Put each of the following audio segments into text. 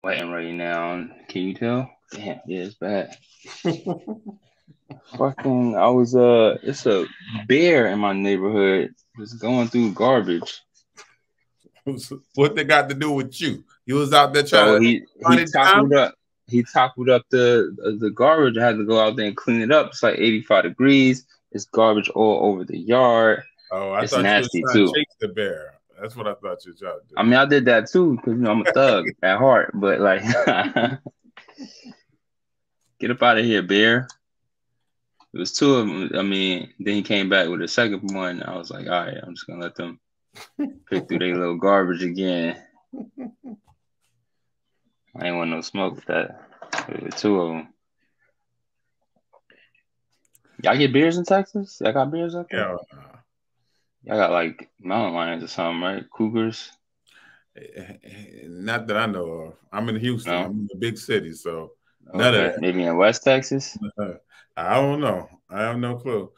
Sweating right now. Can you tell? Damn, yeah, it's bad. Fucking, it's a bear in my neighborhood just going through garbage. What they got to do with you? You was out there trying So to hunt he it down. toppled up the garbage. I had to go out there and clean it up. It's like 85 degrees. It's garbage all over the yard. Oh, I It's thought you was nasty trying to too. chase the bear. That's what I thought you were trying to I mean, I did that too because I'm a thug at heart. But like, get up out of here, bear. It was two of them. I mean, then he came back with a second one. I was like, all right, I'm just gonna let them pick through their little garbage again. I ain't want no smoke with that. With two of them. Y'all get beers in Texas? Y'all got beers out do. there? Yeah. Y'all got like mountain lions or something, right? Cougars? Not that I know of. I'm in Houston. No. I'm in the big city, so none of Okay. Maybe in West Texas? that. I don't know. I have no clue.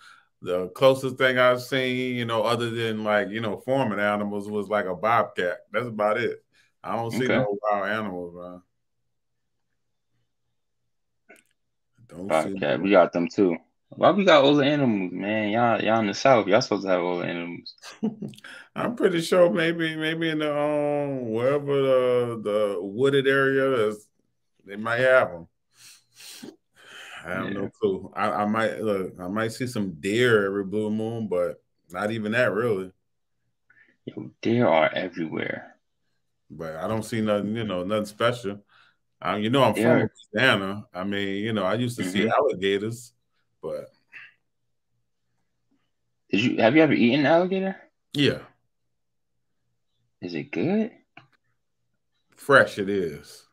The closest thing I've seen, other than like, farming animals was like a bobcat. That's about it. I don't see Okay. no wild animals, man. Don't see Bobcat. no. We got them too. Why we got all the animals, man? Y'all in the South. Y'all supposed to have all the animals. I'm pretty sure maybe in the wherever the wooded area is, they might have them. I have Yeah. no clue. I might look. I might see some deer every blue moon, but not even that really. Yo, deer are everywhere. But I don't see nothing. Nothing special. I'm from They're Louisiana. I mean, I used to see mm-hmm. alligators, but Have you ever eaten alligator? yeah, Is it good? fresh it is.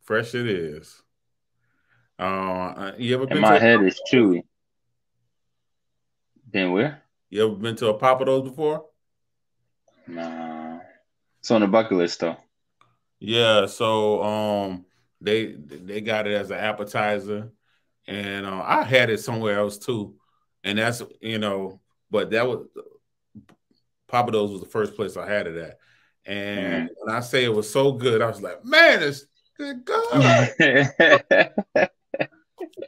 Fresh it is. You ever In been to my a head, it's Papados? chewy. Been where? You ever been to a Papados before? Nah. It's on the bucket list though. Yeah. So they got it as an appetizer, and I had it somewhere else too, and that's but that was Papados was the first place I had it at, and Mm-hmm. when I say it was so good, I was like, man, it's good.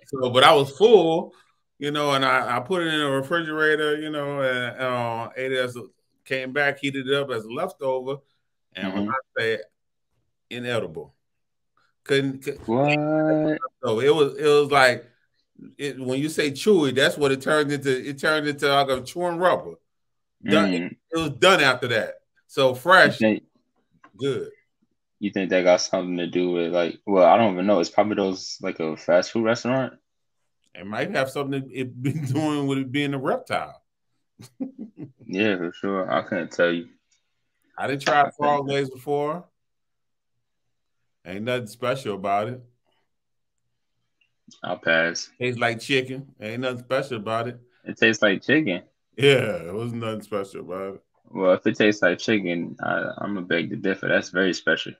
So, but I was full, and I put it in a refrigerator, and ate it came back, heated it up as a leftover, and when Mm-hmm. I say inedible, couldn't What? so it was like when you say chewy, that's what it turned into. It turned into like a chewing rubber. Done. Mm. It was done after that. So You fresh, think good. you think that got something to do with like? Well, I don't even know. Is Pappadeaux like a fast food restaurant? It might have something it been doing with it being a reptile. Yeah, for sure. I couldn't tell you. I didn't try I couldn't frog tell. legs before. Ain't nothing special about it. I'll pass. Tastes like chicken. Ain't nothing special about it. It tastes like chicken. Yeah, it was nothing special about it. Well, if it tastes like chicken, I'm gonna beg to differ. That's very special.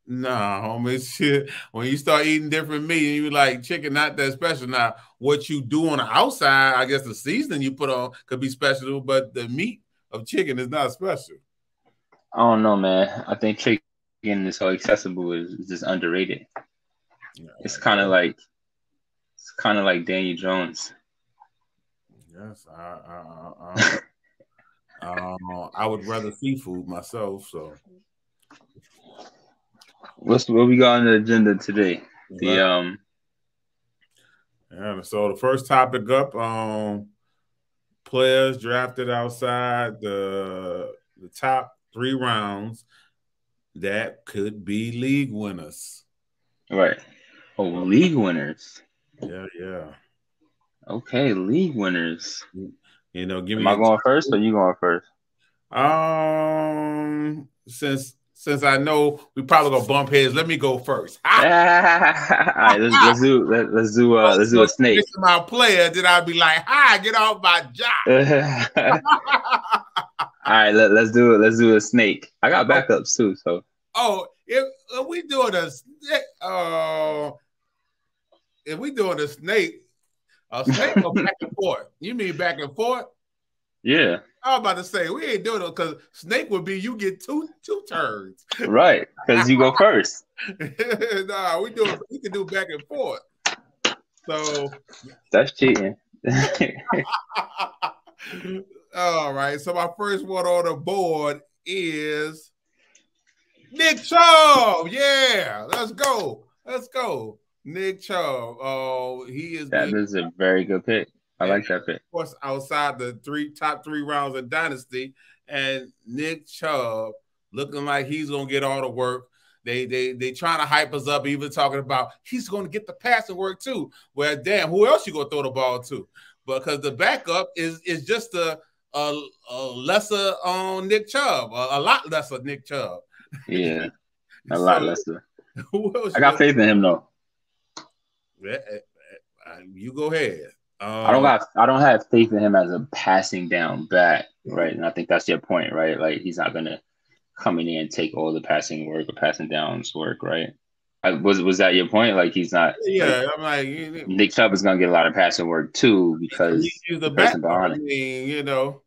Nah, homie, shit. When you start eating different meat, and you like chicken, not that special. Now, what you do on the outside, I guess the seasoning you put on could be special, but the meat of chicken is not special. I don't know, man. I think chicken is so accessible is just underrated. Yeah, It's I kind of guess. like Daniel Jones. Yes, I would rather seafood myself. So, What we got on the agenda today? The well, yeah. So the first topic up, players drafted outside the top 3 rounds that could be league winners. right. Oh, So, league winners. yeah, yeah. Okay, league winners. Give Am me I a going first or you going first? since I know we probably gonna bump heads, let me go first. All right, let's do So a snake. my player, then I'll be like, "Hi, get off my All job." right, let's do a snake. I got Oh, backups too, so oh, if we doing if we doing a snake go back and forth. You mean back and forth? Yeah. I was about to say we ain't doing it because snake would be you get two turns. Right. Because you go first. Nah, we can do back and forth. So That's cheating. all right. So my first one on the board is Nick Chubb. Yeah, let's go. Let's go. Nick Chubb. Oh, he is That being, is a very good pick. I and like that pick. of course outside the top three rounds of Dynasty, and Nick Chubb looking like he's gonna get all the work. They trying to hype us up, even talking about he's going to get the passing work too. Well, damn, who else you gonna throw the ball to? Because the backup is just a lesser on Nick Chubb, a lot lesser Nick Chubb. Yeah, a So lot lesser. who else I you got gonna? faith in him though. You go ahead. I don't have faith in him as a passing down back, right? And I think that's your point, right? Like he's not gonna come in and take all the passing work or passing downs work, right? Was that your point? Like he's not like Yeah, I'm like Nick Chubb is gonna get a lot of passing work too because he's the the person backup. behind I him, mean,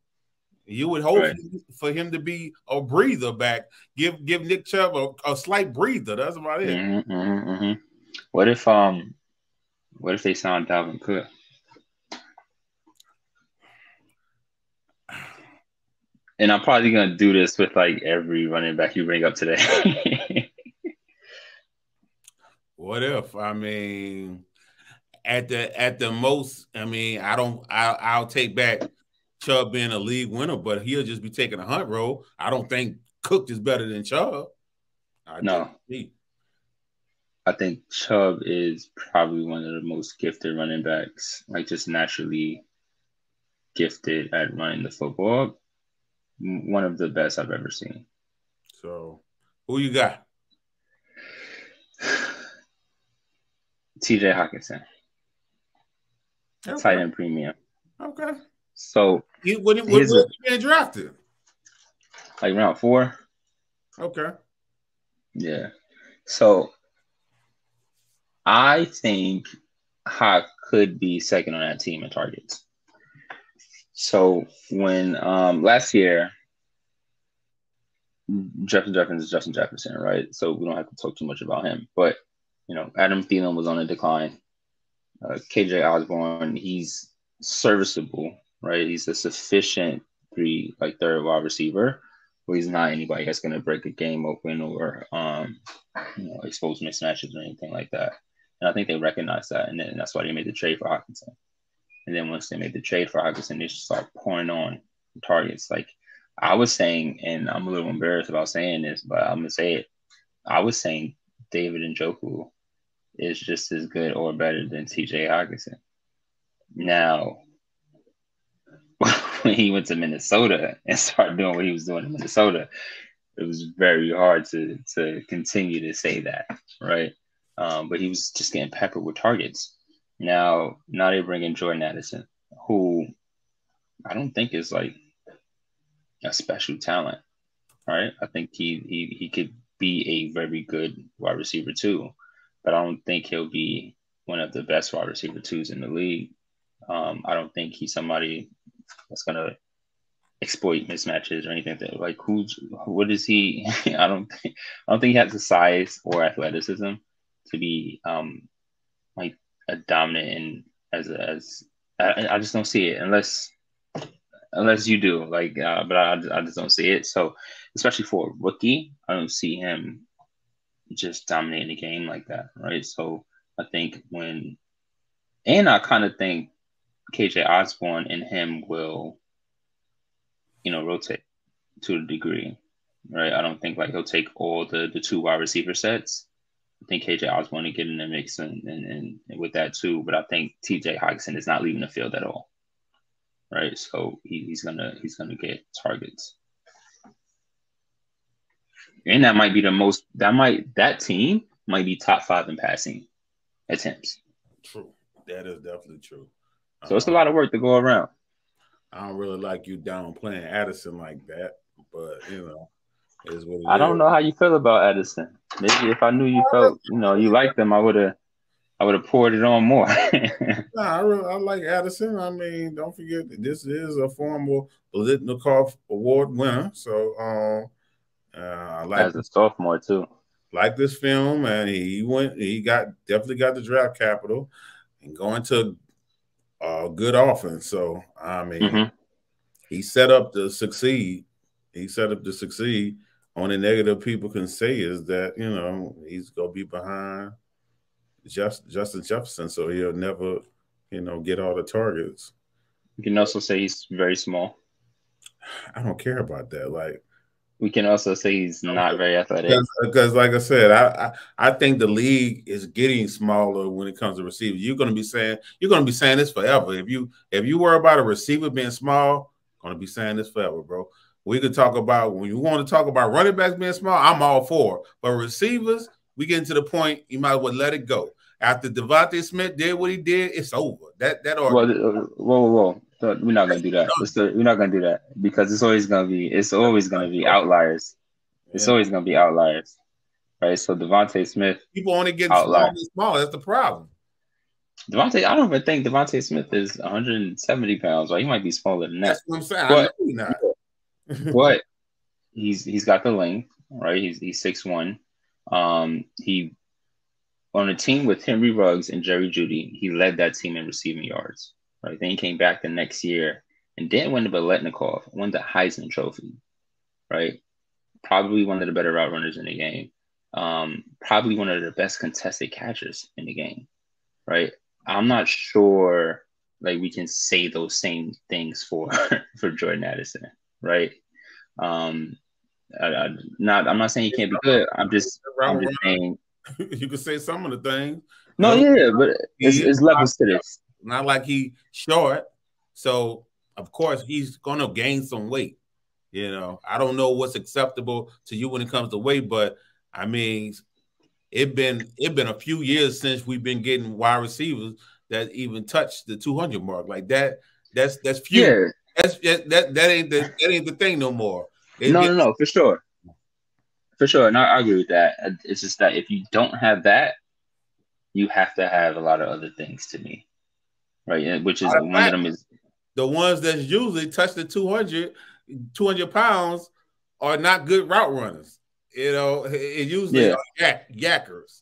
you would hope right? for him to be a breather back. Give Nick Chubb a slight breather. That's about it. Mm-hmm, mm-hmm, mm-hmm. What if they signed Dalvin Cook? And I'm probably gonna do this with like every running back you bring up today. What if? I mean, at the most, I mean, I'll take back Chubb being a league winner, but he'll just be taking a hunt role. I don't think Cook is better than Chubb. I No, just I think Chubb is probably one of the most gifted running backs, like just naturally gifted at running the football. One of the best I've ever seen. So, who you got? TJ Hawkinson, Okay. tight end premium. Okay. So When you being drafted? Like round 4. Okay. Yeah. So I think Hawk could be second on that team in targets. So when last year, Justin Jefferson is Justin Jefferson, right? So we don't have to talk too much about him. But, Adam Thielen was on a decline. KJ Osborne, he's serviceable, right? He's a sufficient third wide receiver, but he's not anybody that's going to break a game open or expose mismatches or anything like that. And I think they recognize that, and that's why they made the trade for Hawkinson. And then once they made the trade for Hawkinson, they just start pouring on targets. Like I was saying, and I'm a little embarrassed about saying this, but I'm gonna say it. I was saying David Njoku is just as good or better than TJ Hawkinson. Now, when he went to Minnesota and started doing what he was doing in Minnesota, it was very hard to continue to say that, right? But he was just getting peppered with targets. Now they bring in Jordan Addison, who I don't think is like a special talent, right? I think he could be a very good wide receiver too, but I don't think he'll be one of the best wide receiver twos in the league. I don't think he's somebody that's gonna exploit mismatches or anything like that. What is he? I don't think he has the size or athleticism to be like a dominant and as I just don't see it unless you do but I just don't see it. So especially for a rookie, I don't see him just dominating the game like that, right? So I think I kind of think KJ Osborne and him will rotate to a degree, right? I don't think like he'll take all the 2 wide receiver sets. I think KJ Osborne to get in the mix and with that too, but I think TJ Hawkinson is not leaving the field at all, right? So he's gonna get targets, and that might be that team might be top 5 in passing attempts. True, that is definitely true. So it's a lot of work to go around. I don't really like you downplaying Addison like that, but is what I don't know how you feel about Addison. Maybe if I knew you felt, you liked them, I would have I would have poured it on more. Nah, I like Addison. I mean, don't forget that this is a former Bolitnikov Award winner. So I As a sophomore too. like this film, and he definitely got the draft capital and going to a good offense. So I mean, he set up to succeed. He set up to succeed. Only negative people can say is that he's gonna be behind Justin Jefferson, so he'll never get all the targets. You can also say he's very small. I don't care about that. Like, we can also say he's not very athletic. Because like I said, I think the league is getting smaller when it comes to receivers. You're gonna be saying this forever. If you worry about a receiver being small, gonna be saying this forever, bro. We could talk about when you want to talk about running backs being small, I'm all for. But receivers, we get to the point you might as well let it go. After Devontae Smith did what he did, it's over. That argument. Whoa. So we're not gonna do that. We're not gonna do that because it's always gonna be outliers. It's always gonna be outliers, right? So Devontae Smith, people only get smaller and smaller. That's the problem. Devontae, I don't even think Devontae Smith is 170 pounds. Right? He might be smaller than that. That's what I'm saying. But, I know he's not. But he's got the length, right? He's 6'1". He on a team with Henry Ruggs and Jerry Jeudy, he led that team in receiving yards. Right. Then he came back the next year and didn't win the Bolitnikov, won the Heisman Trophy. Right. Probably one of the better route runners in the game. Probably one of the best contested catchers in the game. Right. I'm not sure like we can say those same things for Jordan Addison. Right. I'm not saying he can't be good. I'm just saying you could say some of the things. No, yeah, but it's levels to this. Not like he's short, so of course he's gonna gain some weight. I don't know what's acceptable to you when it comes to weight, but I mean, it been a few years since we've been getting wide receivers that even touched the 200 mark like that. That's few. Yeah. That ain't the thing no more. No, for sure. For sure, and I agree with that. It's just that if you don't have that, you have to have a lot of other things to me, right? Which is one of them is the ones that usually touch the 200 pounds are not good route runners. It usually are yackers.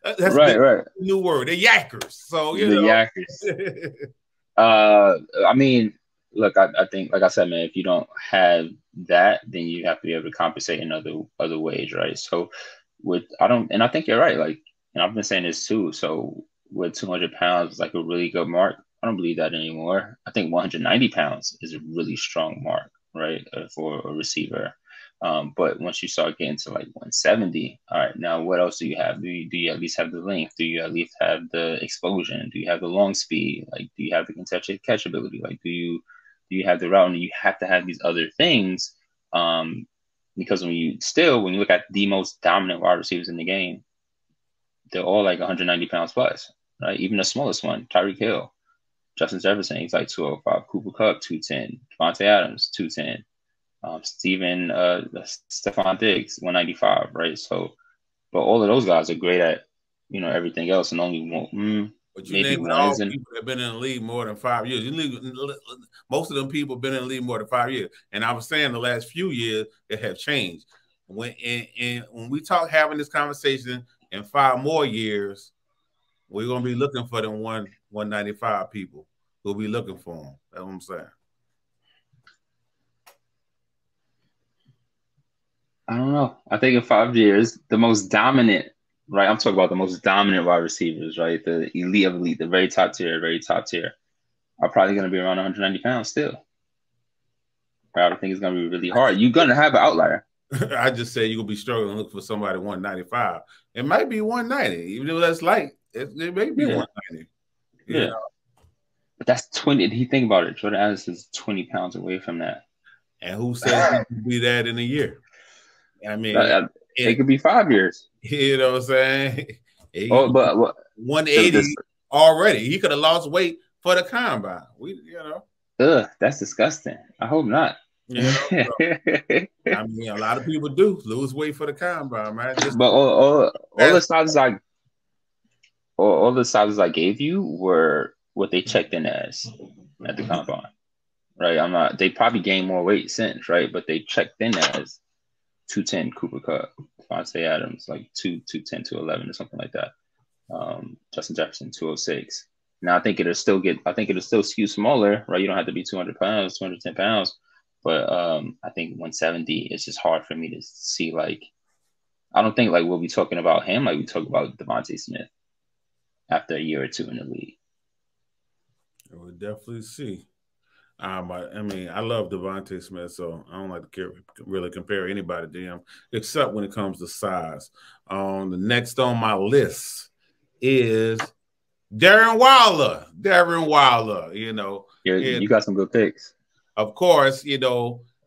That's right. New word. They're yackers. So yackers. I mean, look, I think, like I said, man, if you don't have that, then you have to be able to compensate in other ways, right? So I think you're right. Like, and I've been saying this too. So with 200 pounds is like a really good mark. I don't believe that anymore. I think 190 pounds is a really strong mark, right, for a receiver. But once you start getting to like 170, all right, now what else do you have? Do you at least have the length? Do you at least have the explosion? Do you have the long speed? Like, do you have the contested catchability? Like, do you have the route? And you have to have these other things because when you look at the most dominant wide receivers in the game, they're all like 190 pounds plus, right? Even the smallest one, Tyreek Hill, Justin Jefferson, he's like 205. Cooper Kupp, 210. Devontae Adams, 210. Stephon Diggs, 195, right? So, but all of those guys are great at, everything else, and only one. But you name all people that have been in the league more than 5 years. Most of them people have been in the league more than 5 years. And I was saying the last few years it have changed. When we talk having this conversation in 5 more years, we're gonna be looking for them 195 people. We'll be looking for them. That's what I'm saying. I don't know. I think in 5 years, the most dominant, right? I'm talking about the most dominant wide receivers, right? The elite of elite, the very top tier, are probably going to be around 190 pounds still. Right? I think it's going to be really hard. You're going to have an outlier. I just said you're going to be struggling to look for somebody 195. It might be 190, even though that's light. It may be 190. Yeah. But that's 20. If you think about it, Jordan Addison is 20 pounds away from that. And who says he can be that in a year? I mean, it could be 5 years. You know what I'm saying? But 180 already. He could have lost weight for the combine. That's disgusting. I hope not. I mean, a lot of people do lose weight for the combine, man. But all the sizes all the sizes I gave you were what they checked in as at the combine, right? I'm not. They probably gained more weight since, right? But they checked in as 210 Cooper Cup, Devontae Adams like 210, 211 or something like that. Justin Jefferson 206. Now I think it'll still skew smaller, right? You don't have to be 200 pounds, 210 pounds, but I think 170 is just hard for me to see. Like I don't think like we'll be talking about him like we talk about Devontae Smith after a year or two in the league. We'll definitely see. I mean, I love Devontae Smith, so I don't like to really compare anybody to him, except when it comes to size. The next on my list is Darren Waller. Darren Waller, You got some good picks. Of course,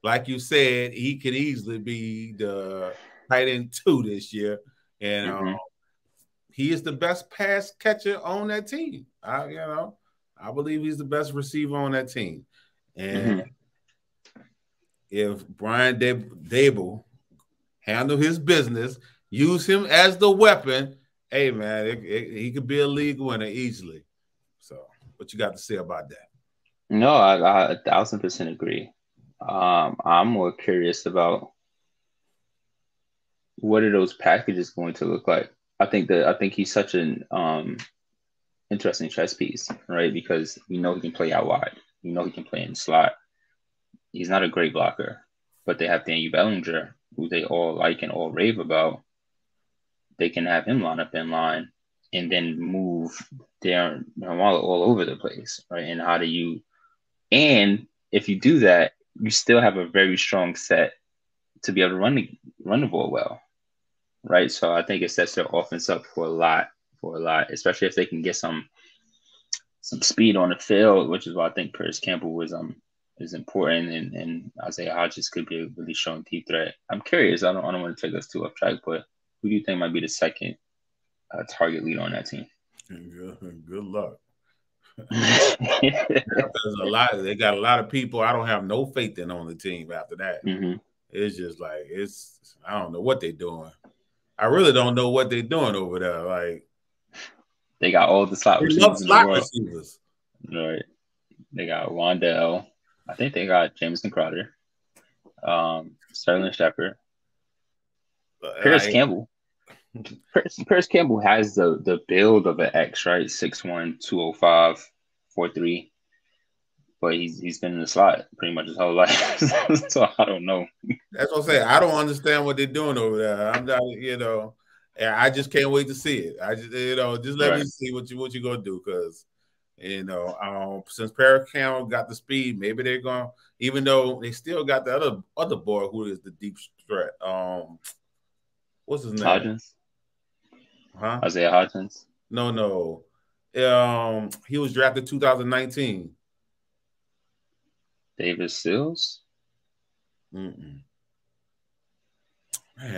like you said, he could easily be the tight end 2 this year, and he is the best pass catcher on that team. I believe he's the best receiver on that team. And if Brian Dable handle his business, use him as the weapon, hey, man, he could be a league winner easily. So what you got to say about that? No, I 1,000% agree. I'm more curious about what are those packages going to look like. I think he's such an interesting chess piece, right? Because we know he can play out wide. We know he can play in the slot. He's not a great blocker, but they have Daniel Bellinger, who they all like and all rave about. They can have him line up in line and then move Darren Waller all over the place, right? And if you do that, you still have a very strong set to be able to run the ball well, right? So I think it sets their offense up for a lot, especially if they can get some speed on the field, which is why I think Paris Campbell is important, and Isaiah Hodgins could be a really strong deep threat. I'm curious. I don't want to take us too off track, but who do you think might be the second target leader on that team? Good luck. They got a lot of people I don't have no faith in on the team after that. It's just like I don't know what they're doing. I really don't know what they're doing over there. Like they got all the slot receivers in the world. Receivers. Right. They got Wandell. I think they got Jameson Crowder. Sterling Shepard. Paris Campbell. Paris Campbell has the build of an X, right? 6'1", 205, 4'3". But he's been in the slot pretty much his whole life. So I don't know. That's what I'm saying. I don't understand what they're doing over there. I'm not, and I just can't wait to see it. I just, just let me see what you're gonna do, because since Paris Campbell got the speed, maybe they're gonna, even though they still got the other boy who is the deep threat. What's his name? Hodgins. Huh? Isaiah Hodgins. No. He was drafted 2019. David Sills? Man,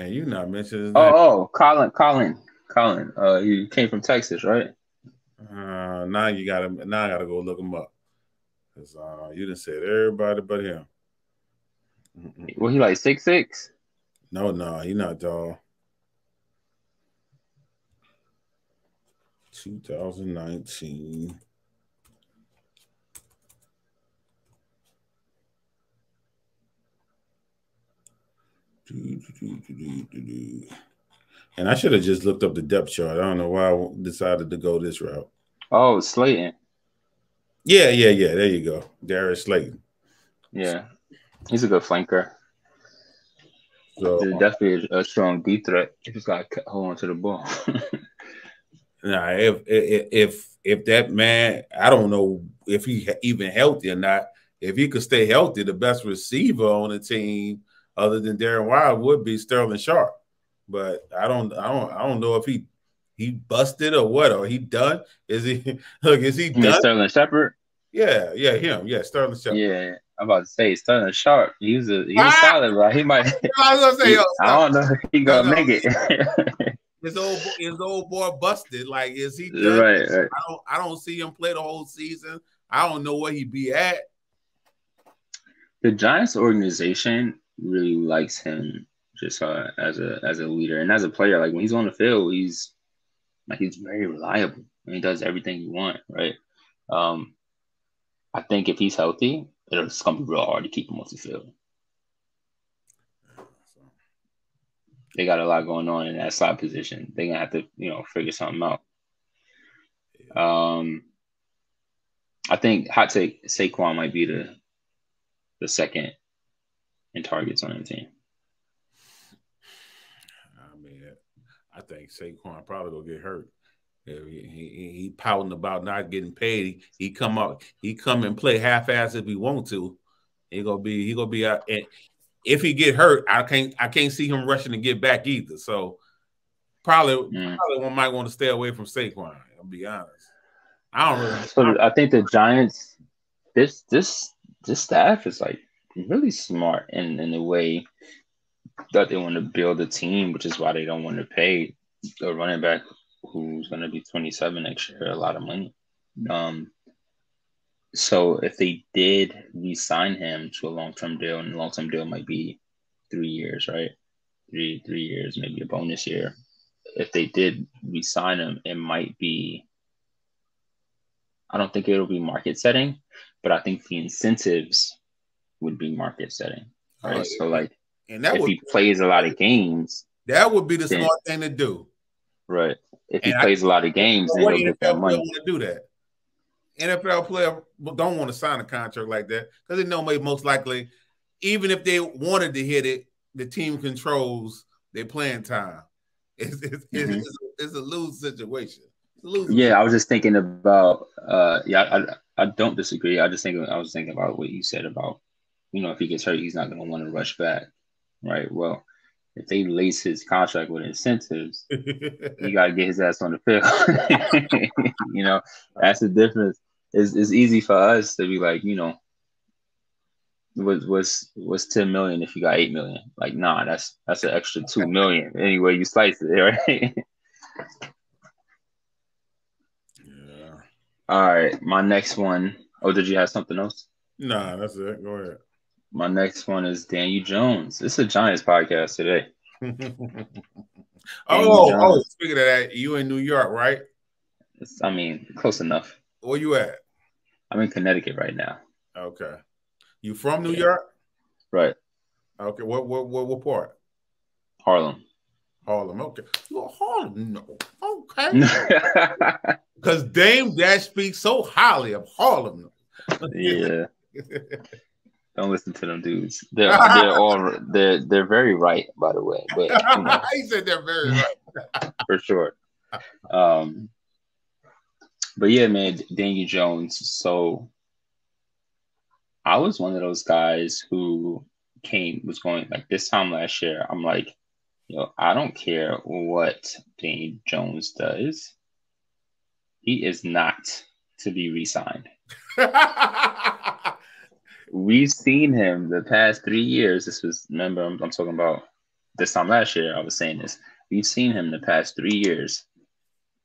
you not mentioning his name. Oh, Colin. He came from Texas, right? Now I gotta go look him up. Because you done said everybody but him. Well, he like 6'6"? No, he not tall. 2019. And I should have just looked up the depth chart. I don't know why I decided to go this route. Oh, Slayton. Yeah. There you go. Darius Slayton. Yeah. He's a good flanker. So he's definitely a strong deep threat. You just got to hold on to the ball. Now, if that man, I don't know if he even healthy or not. If he could stay healthy, the best receiver on the team, other than Darren Waller, would be Sterling Sharp. But I don't know if he busted or what, or he done. Is he done? Sterling Shepard? Yeah, him. Yeah, Sterling Shepard. Yeah, I'm about to say Sterling Sharp. He was solid, right? He might. I was gonna say, I don't know if he gonna make it. His old boy busted. Like, is he done? Right. I don't see him play the whole season. I don't know where he be at. The Giants organization really likes him just as a leader and as a player. Like when he's on the field, he's Like he's very reliable and he does everything you want, right? Um, I think if he's healthy, it's gonna be real hard to keep him off the field. They got a lot going on in that slot position. They're gonna have to, figure something out. I think hot take Saquon might be the second in targets on the team. I mean, I think Saquon probably gonna get hurt. He pouting about not getting paid. He come and play half-ass if he want to. He gonna be out. And if he get hurt, I can't see him rushing to get back either. So probably one might want to stay away from Saquon. I'll be honest. I don't really. So I think the Giants, this staff is like really smart in the way that they want to build a team, which is why they don't want to pay a running back who's going to be 27 next year a lot of money. So if they did re-sign him to a long-term deal, and the long-term deal might be 3 years, right? Three years, maybe a bonus year. If they did re-sign him, it might be. I don't think it'll be market setting, but I think the incentives would be market setting, right? So like, if he plays a lot of games, that would be the smart thing to do, right? If he plays a lot of games, then he'll get that money. Want to do that. NFL player don't want to sign a contract like that because they know most likely, even if they wanted to hit it, the team controls their playing time. It's a lose situation. Yeah, I was just thinking about. I don't disagree. I was thinking about what you said about, if he gets hurt, he's not going to want to rush back, right? Well, if they lace his contract with incentives, you got to get his ass on the field. That's the difference. It's easy for us to be like, what's 10 million if you got 8 million? Like, nah, that's an extra 2 million anyway you slice it, right? Yeah. All right, my next one. Oh, did you have something else? Nah, that's it. Go ahead. My next one is Daniel Jones. This is a Giants podcast today. Speaking of that, you in New York, right? Close enough. Where you at? I'm in Connecticut right now. Okay. You from New York? Right. Okay. What part? Harlem. Okay. You're Harlem? No. Okay. Because Dame Dash speaks so highly of Harlem. Yeah. Don't listen to them dudes. They're very right, by the way. But he said they're very right. For sure. But yeah, man, Daniel Jones. So I was one of those guys who was going like this time last year. I'm like, I don't care what Daniel Jones does. He is not to be re-signed. We've seen him the past 3 years. Remember, I'm talking about this time last year. I was saying this. We've seen him the past 3 years.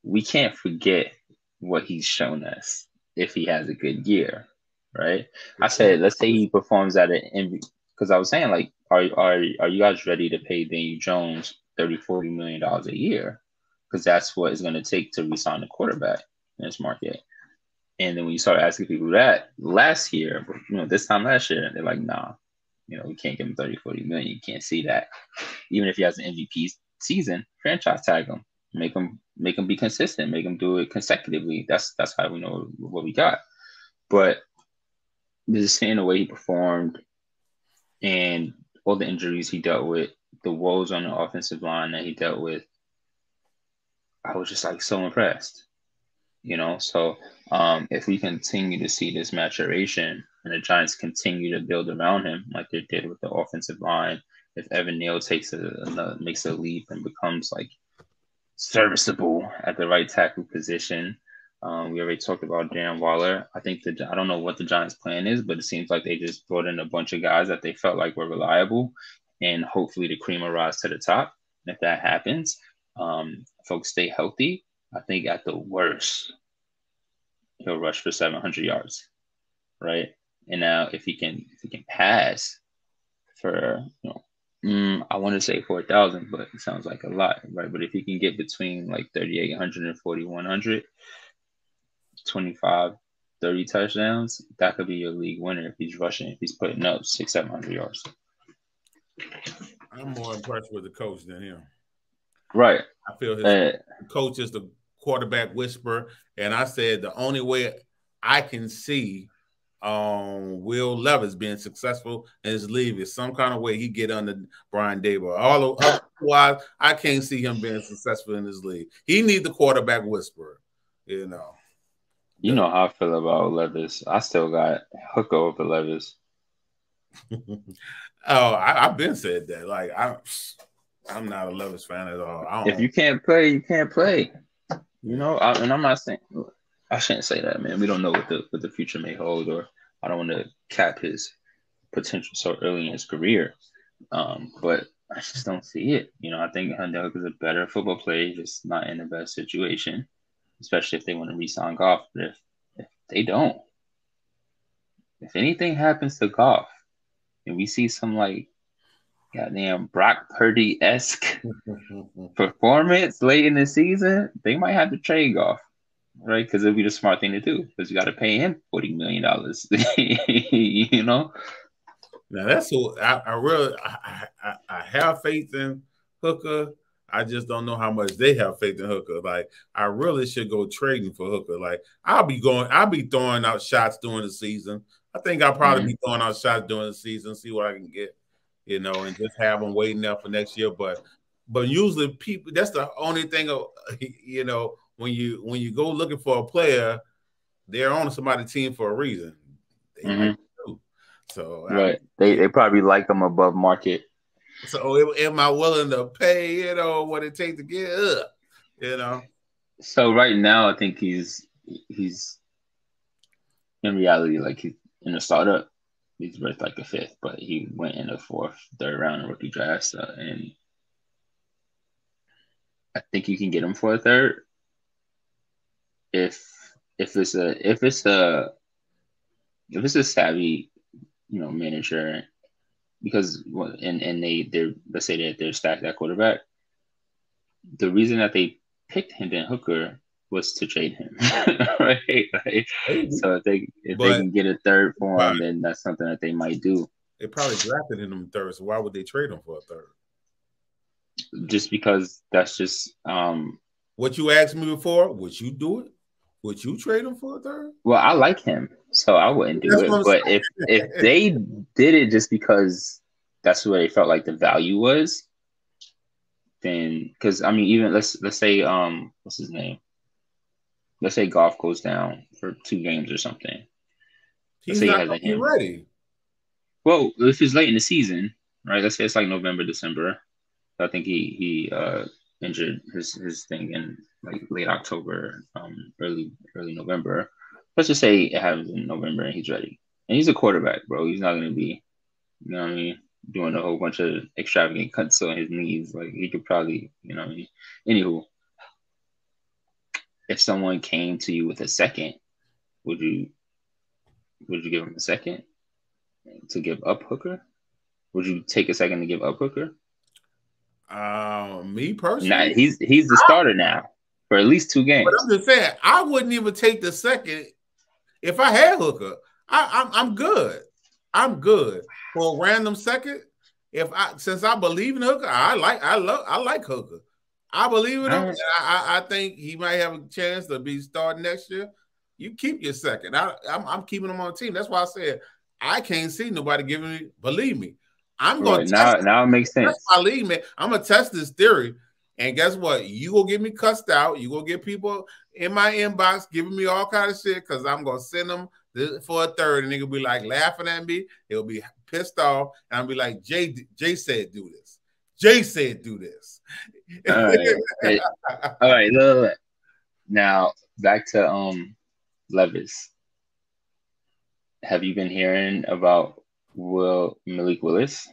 We can't forget what he's shown us if he has a good year, right? I said, let's say he performs at an because I was saying, like, are you guys ready to pay Daniel Jones $30-40 million a year? Because that's what it's going to take to re-sign the quarterback in this market. And then when you start asking people that last year, this time last year, they're like, nah, we can't give him 30-40 million. You can't see that. Even if he has an MVP season, franchise tag him, make him be consistent, make him do it consecutively. That's how we know what we got. But just seeing the way he performed and all the injuries he dealt with, the woes on the offensive line that he dealt with, I was just like so impressed. So if we continue to see this maturation and the Giants continue to build around him like they did with the offensive line, if Evan Neal makes a leap and becomes like serviceable at the right tackle position, we already talked about Darren Waller. I don't know what the Giants' plan is, but it seems like they just brought in a bunch of guys that they felt like were reliable, and hopefully the cream will rise to the top. And if that happens, folks stay healthy. I think at the worst, he'll rush for 700 yards, right? And now if he can pass for I want to say 4,000, but it sounds like a lot, right? But if he can get between like 3,800 and 4,100, 25, 30 touchdowns, that could be your league winner if he's rushing, if he's putting up 600, 700 yards. I'm more impressed with the coach than him. Right. I feel his coach is the quarterback whisperer, and I said the only way I can see Will Levis being successful in his league is some kind of way he get under Brian Daboll. Otherwise, I can't see him being successful in his league. He needs the quarterback whisperer, you know. You know how I feel about Levis. I still got Hooker over Levis. I've been said that. Like I'm not a Levis fan at all. If you can't play, you can't play. You know, and I'm not saying I shouldn't say that, man. We don't know what the future may hold, or I don't want to cap his potential so early in his career. But I just don't see it. You know, I think Hendel is a better football player, just not in the best situation, especially if they want to re-sign Goff. But if they don't, if anything happens to Goff, and we see some like goddamn Brock Purdy-esque performance late in the season, they might have to trade Goff, right? Because it'll be the smart thing to do because you got to pay him $40 million. You know. Now that's who I really I have faith in Hooker. I just don't know how much they have faith in Hooker. Like I really should go trading for Hooker. Like I'll be throwing out shots during the season. I think I'll probably be throwing out shots during the season, see what I can get, you know, and just have them waiting there for next year. But usually people, that's the only thing, you know, when you go looking for a player, they're on somebody's team for a reason. They might do. So right, they probably like them above market. So am I willing to pay, you know, what it takes to get up, you know? So right now, I think he's in reality, like he's in a startup. He's worth like a fifth, but he went in the fourth, third round in rookie drafts, and I think you can get him for a third if it's a savvy, you know, manager, because and they're let's say that they're stacked at quarterback. The reason that they picked Hendon Hooker was to trade him, right? Like, so if they can get a third for him, then that's something that they might do. They probably drafted him third, so why would they trade him for a third? Just because that's just what you asked me before. Would you do it? Would you trade him for a third? Well, I like him, so I wouldn't do it. But if they did it just because that's where they felt like the value was, then because I mean, even let's say what's his name? Let's say Goff goes down for 2 games or something. He's not going to be ready. Well, if it's late in the season, right? Let's say it's like November, December. I think he injured his thing in like late October, early November. Let's just say it happens in November and he's ready. And he's a quarterback, bro. He's not going to be, you know what I mean, doing a whole bunch of extravagant cuts on his knees. Like he could probably, you know what I mean. Anywho, if someone came to you with a second, would you give him a second to give up Hooker? Would you take a second to give up Hooker? Me personally, nah, he's the starter now for at least 2 games. But I'm just saying, I wouldn't even take the second if I had Hooker. I'm good. I'm good for a random second. Since I believe in Hooker, I like Hooker. I believe in him. I think he might have a chance to be starting next year. You keep your second. I'm keeping him on the team. That's why I said I can't see nobody giving me. Believe me, I'm going to now it makes sense. That's my league, man. I'm gonna test this theory, and guess what? You gonna get me cussed out. You gonna get people in my inbox giving me all kind of shit because I'm gonna send them for a third, and they gonna be like laughing at me. They'll be pissed off, and I'll be like, Jay said do this. Jay said do this. All right. All right. Look. Now back to Levis. Have you been hearing about Malik Willis?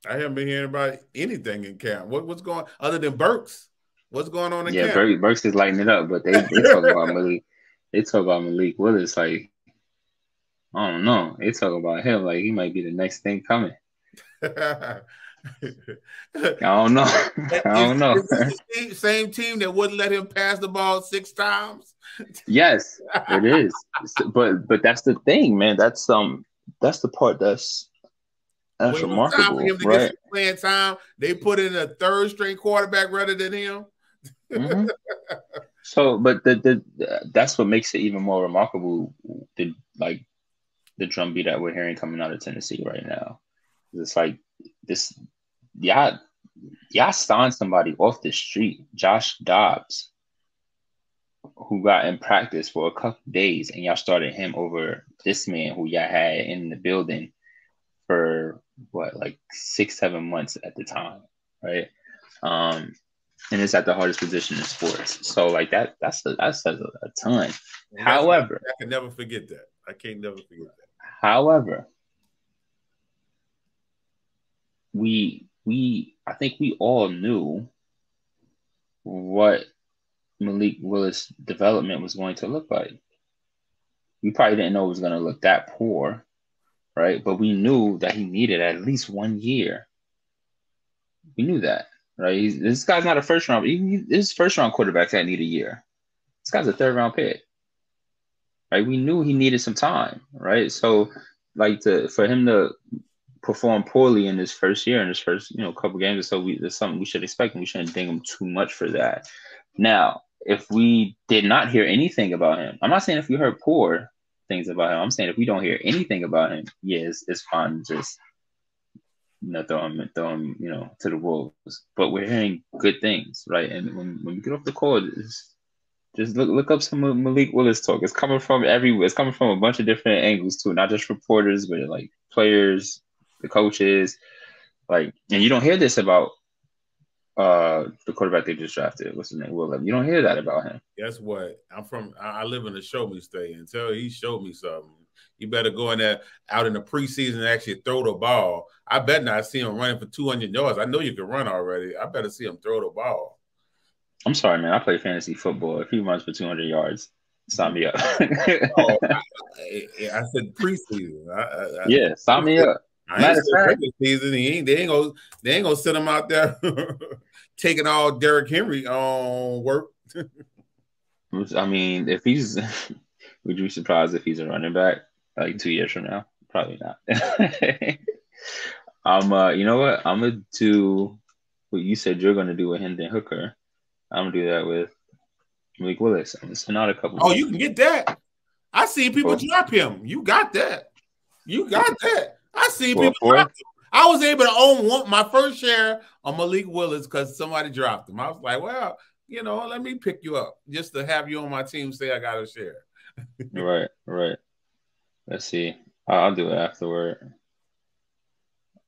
I haven't been hearing about anything in camp. What's going other than Burks? What's going on in camp? Yeah, Burks is lighting it up, but they talk about Malik. They talk about Malik Willis like I don't know. They talk about him like he might be the next thing coming. I don't know. I don't know. Is this the same team that wouldn't let him pass the ball 6 times? Yes, it is. But that's the thing, man. That's the part that's When it was time for remarkable, him to get right? some playing time, they put in a third string quarterback rather than him. Mm-hmm. So, but the that's what makes it even more remarkable. The like the drumbeat that we're hearing coming out of Tennessee right now. It's like this, y'all, y'all signed somebody off the street, Josh Dobbs, who got in practice for a couple days, and y'all started him over this man who y'all had in the building for what, like 6, 7 months at the time, right? And it's at the hardest position in sports. So like that says a ton. And that's why However, I can never forget that. I can't never forget that. however, we I think we all knew what Malik Willis' development was going to look like. We probably didn't know it was going to look that poor, right? But we knew that he needed at least 1 year. We knew that, right? This guy's not a first round. His first round quarterbacks that need a year. This guy's a third round pick, right? We knew he needed some time, right? So, like for him to perform poorly in his first year, in his first couple games or so, there's something we should expect, and we shouldn't ding him too much for that. Now, if we did not hear anything about him, I'm not saying if we heard poor things about him. I'm saying if we don't hear anything about him, yes, it's fine. Just throw him to the wolves. But we're hearing good things, right? And when we get off the call, just look up some Malik Willis talk. It's coming from everywhere. It's coming from a bunch of different angles too, not just reporters, but like players, the coaches, and you don't hear this about the quarterback they just drafted. What's his name? Will Levis. You don't hear that about him. Guess what? I live in a show me state. Until he showed me something, you better go in there out in the preseason and actually throw the ball. I bet not see him running for 200 yards. I know you can run already. I better see him throw the ball. I'm sorry, man. I play fantasy football. If he runs for 200 yards, sign me up. Oh, I said preseason. Yeah, sign me up. I ain't said regular season. They ain't gonna send him out there taking all Derrick Henry on work. I mean, if he's, would you be surprised if he's a running back like 2 years from now? Probably not. You know what? I'm gonna do what you said you're gonna do with Hendon Hooker. I'm gonna do that with Malik Willis. I'm gonna send out a couple. Oh, you can get that. I see people drop him. You got that. You got that. I see people drop him. I was able to own my first share on Malik Willis because somebody dropped him. I was like, well, let me pick you up just to have you on my team. Say I got a share. Right. Let's see. I'll do it afterward.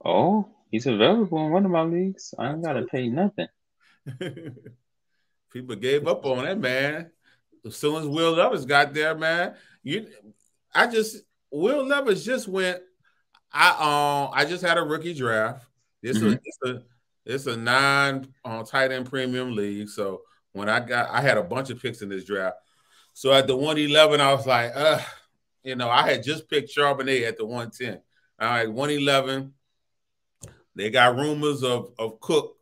Oh, he's available in one of my leagues. I ain't gotta pay nothing. People gave up on that, man. As soon as Will Levis got there, man, Will Levis just went. I just had a rookie draft. It's a non tight end premium league. So when I had a bunch of picks in this draft. So at the 111, I was like, I had just picked Charbonnet at the 110. All right, 111. They got rumors of Cook.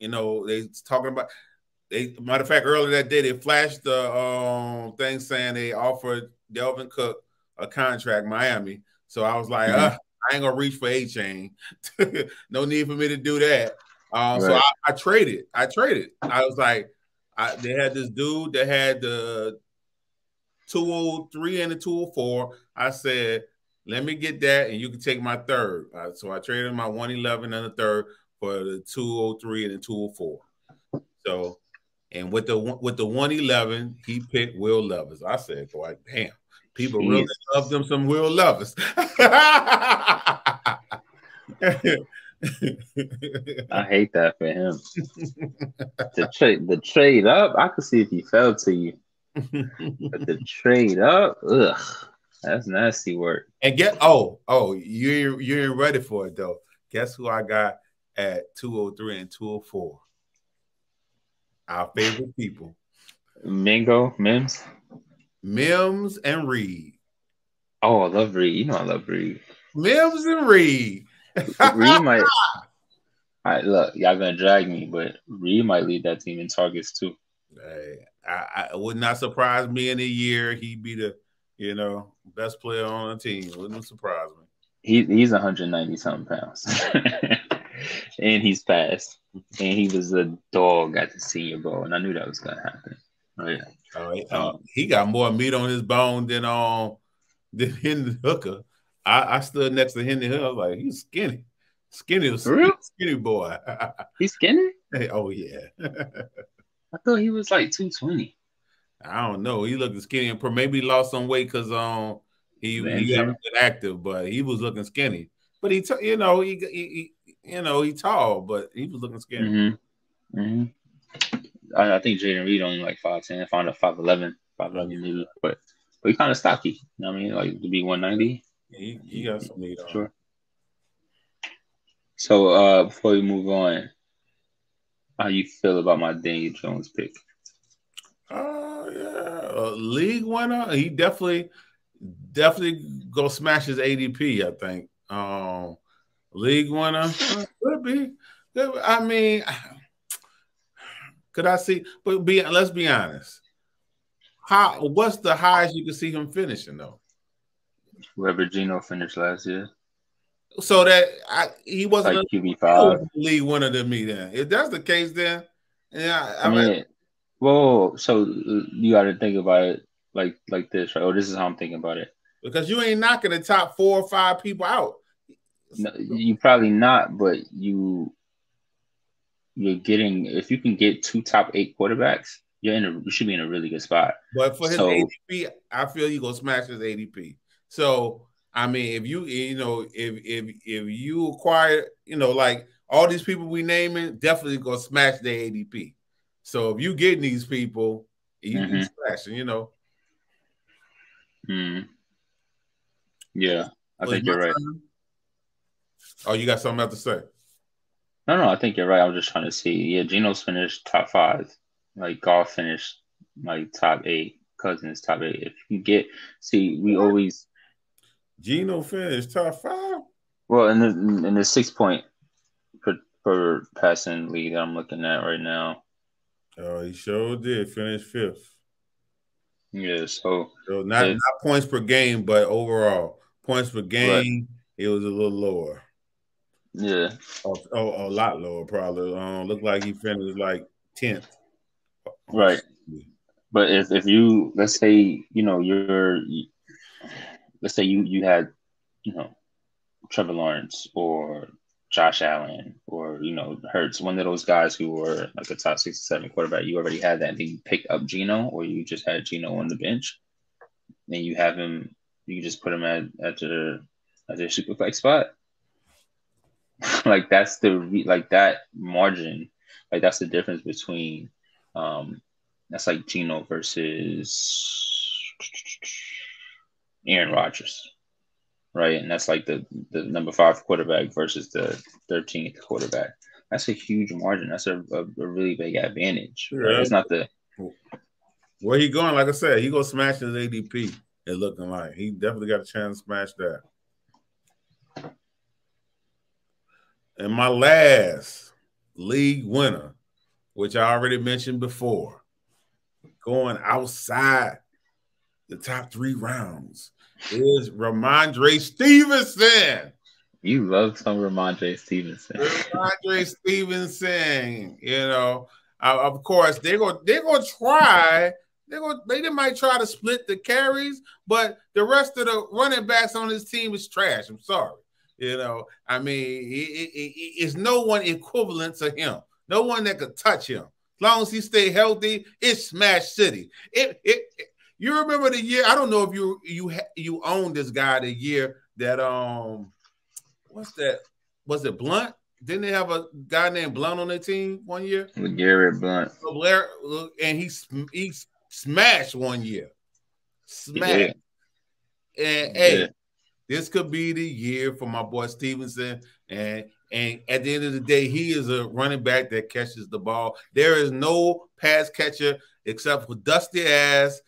They talking about. Matter of fact, earlier that day they flashed the thing saying they offered Delvin Cook a contract, Miami. So I was like, I ain't gonna reach for A-Chain. No need for me to do that. Right. So I traded. I was like, they had this dude that had the 203 and the 204. I said, let me get that, and you can take my third. So I traded my 111 and the third for the 203 and the 204. So, and with the 111, he picked Will Levis. I said, boy, damn, people really love them some Will Levis. I hate that for him. The trade up, I could see if he fell to you. But the trade up, ugh, that's nasty work. And you ain't ready for it though. Guess who I got at 203 and 204? Our favorite people. Mims and Reed. Oh, I love Reed. I love Reed. Mims and Reed. Reed might All right, look, y'all gonna drag me, but Reed might lead that team in targets too. Hey, I would not surprise me in a year he'd be the best player on the team. Wouldn't surprise me. He's 190 something pounds, and he's fast, and he was a dog at the Senior Bowl, and I knew that was gonna happen. Right? He got more meat on his bone than Henry Hooker. I stood next to Henry Hooker. I was like, he's skinny, For real? skinny boy. He's skinny? Hey, oh yeah. I thought he was like 220. I don't know. He looked skinny, and maybe lost some weight because he got active, but he was looking skinny. But he tall, but he was looking skinny. Mm-hmm. Mm-hmm. I think Jaden Reed only like 5'10", found a 5'11", 5'11" maybe, but he kind of stocky. You know what I mean? Like to be 190. He got some meat on. Sure. So before we move on, how you feel about my Daniel Jones pick? League winner. He definitely go smash his ADP. I think. League winner could be. I mean, could I see? But let's be honest. What's the highest you can see him finishing though? Whoever Geno finished last year. So that he wasn't like QB5 league winner to me. Then, if that's the case, then yeah. I mean, well, so you got to think about it like this, right? Oh, this is how I'm thinking about it. Because you ain't knocking the top 4 or 5 people out. No, you probably not, but you're getting, if you can get 2 top 8 quarterbacks, you should be in a really good spot. But for his ADP, I feel you gonna smash his ADP. So I mean, if you acquire, like all these people we naming, definitely gonna smash their ADP. So if you getting these people, you smashing, Yeah, I think you're right. Oh, you got something else to say? No, I think you're right. I was just trying to see. Yeah, Geno's finished top 5. Like Goff finished like top 8. Cousins top 8. If you we always Geno finished top 5. Well, in the 6 point per passing league that I'm looking at right now. Oh, he sure did finish 5th. Yeah, so not points per game, but overall points per game, it was a little lower. Yeah. A lot lower, probably. Looked like he finished like 10th. Right. But if you let's say let's say you had Trevor Lawrence or Josh Allen or Hurts, one of those guys who were like a top 6 or 7 quarterback, you already had that, and then you picked up Geno, or you just had Geno on the bench, and you have him, you just put him at your super flex spot. Like that's that margin, like that's the difference between that's like Geno versus Aaron Rodgers, right? And that's like the number 5 quarterback versus the 13th quarterback. That's a huge margin. That's a really big advantage. Right? Yeah. It's not where he going. Like I said, he gonna smash his ADP. It looking like he definitely got a chance to smash that. And my last league winner, which I already mentioned before, going outside the top 3 rounds, is Ramondre Stevenson. You love some Ramondre Stevenson. Ramondre Stevenson, of course they're gonna try. They might try to split the carries, but the rest of the running backs on his team is trash. I'm sorry. I mean, it's no one equivalent to him. No one that could touch him. As long as he stay healthy, it's Smash City. You remember the year? I don't know if you owned this guy the year that what's that? Was it Blunt? Didn't they have a guy named Blunt on their team one year? Garrett Blunt. And he smashed one year. Smashed. And hey, this could be the year for my boy Stevenson. And at the end of the day, he is a running back that catches the ball. There is no pass catcher except for dusty ass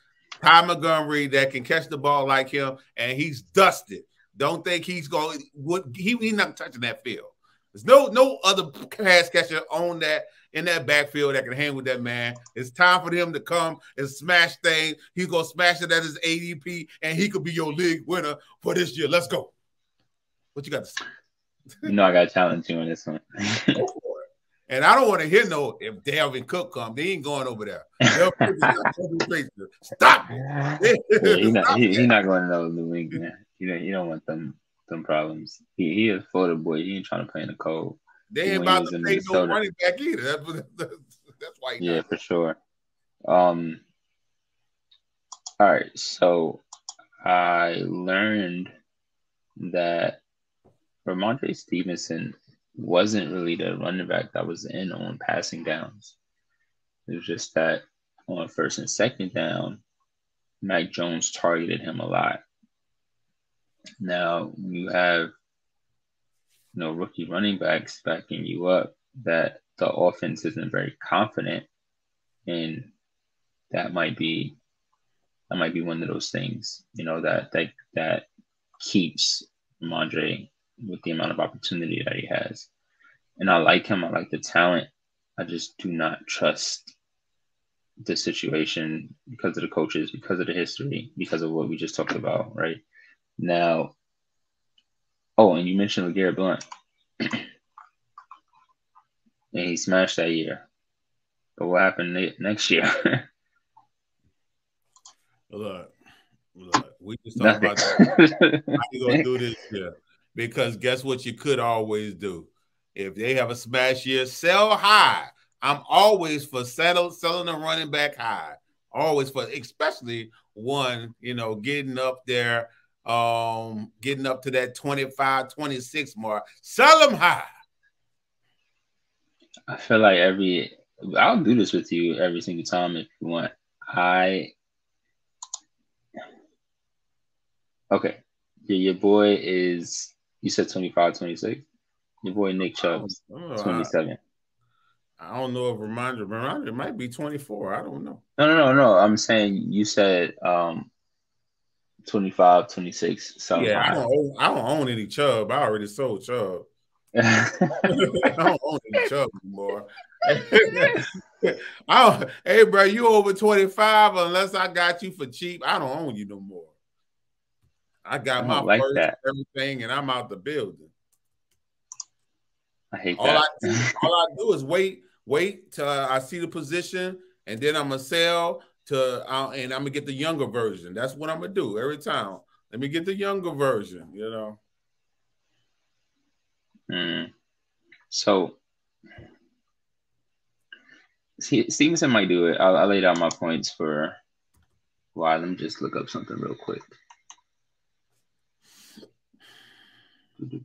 Ty Montgomery that can catch the ball like him, and he's dusted. Don't think he's going. He's not touching that field. There's no other pass catcher on that in that backfield that can hang with that man. It's time for him to come and smash things. He's gonna smash it at his ADP, and he could be your league winner for this year. Let's go. What you got to say? You know I got to challenge you on this one. Go for it. And I don't want to hear no if Dalvin Cook come, they ain't going over there. Stop it. Yeah, he not going to no New England. You don't want them problems. He a Florida boy. He ain't trying to play in the cold. They ain't about to pay no running back either. That's why. Yeah, for sure. All right, so I learned that Ramondre Stevenson wasn't really the running back that was in on passing downs. It was just that on first and second down, Mac Jones targeted him a lot. Now, when you have rookie running backs backing you up, that the offense isn't very confident, and that might be one of those things, that keeps Ramondre with the amount of opportunity that he has. And I like him. I like the talent. I just do not trust the situation because of the coaches, because of the history, because of what we just talked about, right? Now, and you mentioned LeGarrette Blount. And he smashed that year. But what happened next year? Look, we just talking about how you gonna do this year. Because guess what you could always do? If they have a smash year, sell high. I'm always for selling a running back high. Always for, especially one, getting up there, getting up to that 25, 26 mark. Sell them high. I feel like I'll do this with you every single time if you want. Okay. Your boy is, you said 25, 26? Your boy Nick Chubb's 27. I don't know if Ramondre might be 24. I don't know. No. I'm saying you said 25, 26. Yeah, I don't own any Chubb. I already sold Chubb. I don't own any Chubb anymore. Hey, bro, you over 25 unless I got you for cheap. I don't own you no more. I got my first everything, and I'm out the building. I hate that. All I do is wait till I see the position, and then I'm gonna sell and I'm gonna get the younger version. That's what I'm gonna do every time. Let me get the younger version. So Stevenson might do it. I'll lay down my points for why. Let me just look up something real quick.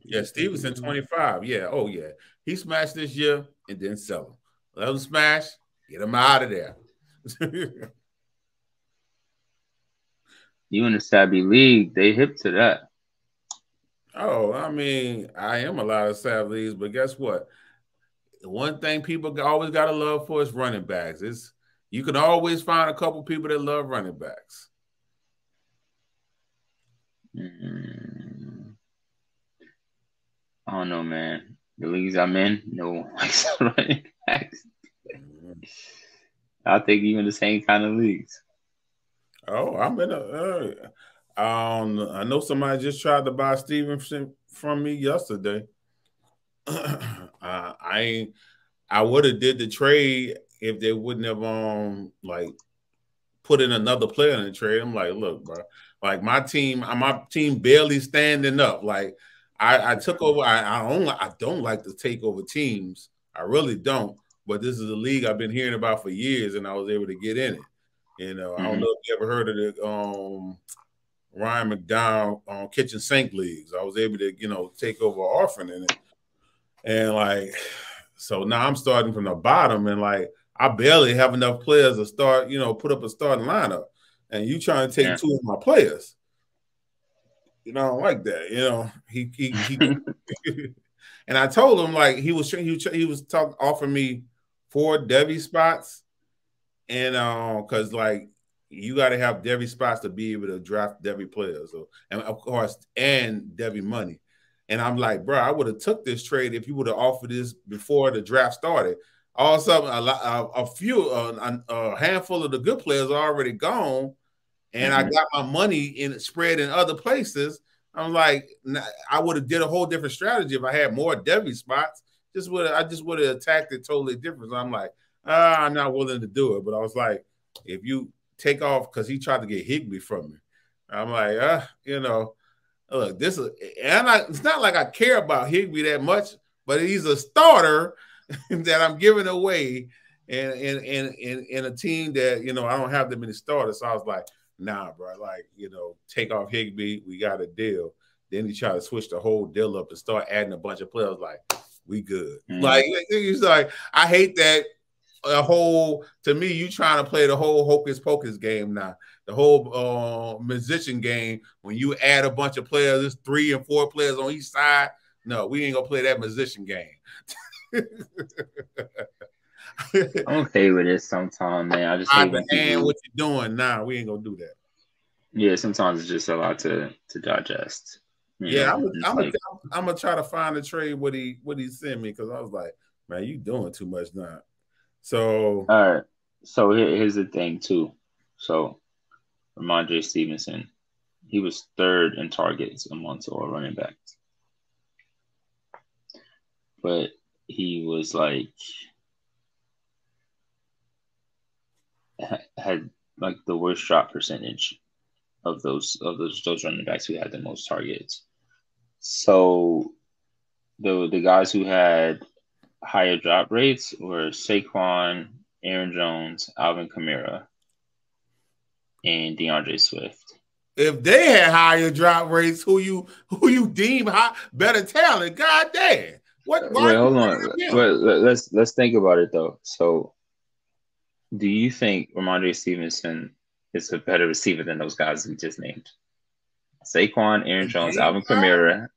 Yeah, Stevenson 25. Yeah. Oh, yeah. He smashed this year and then sell him. Let him smash, get him out of there. You in the Savvy League, they hip to that. Oh, I mean, I am a lot of Savvy Leagues, but guess what? The one thing people always got to love for is running backs. You can always find a couple people that love running backs. I don't know, man. The leagues I'm in, no likes running backs. I'll take you in the same kind of leagues. Oh, I'm in I know somebody just tried to buy Stevenson from me yesterday. I would have did the trade if they wouldn't have put in another player in the trade. I'm like, look, bro, like my team barely standing up. Like I took over. I don't like to take over teams. I really don't. But this is a league I've been hearing about for years, and I was able to get in it. I don't know if you ever heard of the Ryan McDowell kitchen sink leagues. I was able to take over an orphan in it, and so now I'm starting from the bottom, and I barely have enough players to start put up a starting lineup, and you trying to take two of my players. I don't like that. He and I told him he was offering me 4 Devy spots, and because you got to have Devy spots to be able to draft Devy players, and of course Devy money. And I'm like, bro, I would have took this trade if you would have offered this before the draft started. All of a sudden, a handful of the good players are already gone, and I Mm-hmm. got my money spread in other places. I'm like, I would have did a whole different strategy if I had more Devy spots. I just would have attacked it totally different. So I'm like, I'm not willing to do it. But I was like, if you take off, because he tried to get Higbee from me, I'm like, look, it's not like I care about Higbee that much, but he's a starter that I'm giving away in a team that I don't have that many starters. So I was like, nah, bro, like, take off Higbee, we got a deal. Then he tried to switch the whole deal up and start adding a bunch of players. Like, we good. Like, he's like, I hate that to me, you trying to play the whole hocus pocus game now. The whole musician game, when you add a bunch of players, there's 3 and 4 players on each side. No, we ain't gonna play that musician game. I'm okay with it sometimes, man. I just hate when people. What you doing now? We ain't gonna do that. Yeah, sometimes it's just a lot to digest. Yeah, I'm gonna try to find a trade what he sent me, because I was like, man, you doing too much now. So all right. So here's the thing too. So Ramondre Stevenson, he was 3rd in targets amongst all running backs, but he was like had like the worst drop percentage of those running backs who had the most targets. So the guys who had higher drop rates were Saquon, Aaron Jones, Alvin Kamara, and DeAndre Swift. If they had higher drop rates, who you deem better talent? God damn! Wait, hold on. Let's think about it though. So, do you think Ramondre Stevenson is a better receiver than those guys we just named? Saquon, Aaron Jones, Alvin Kamara.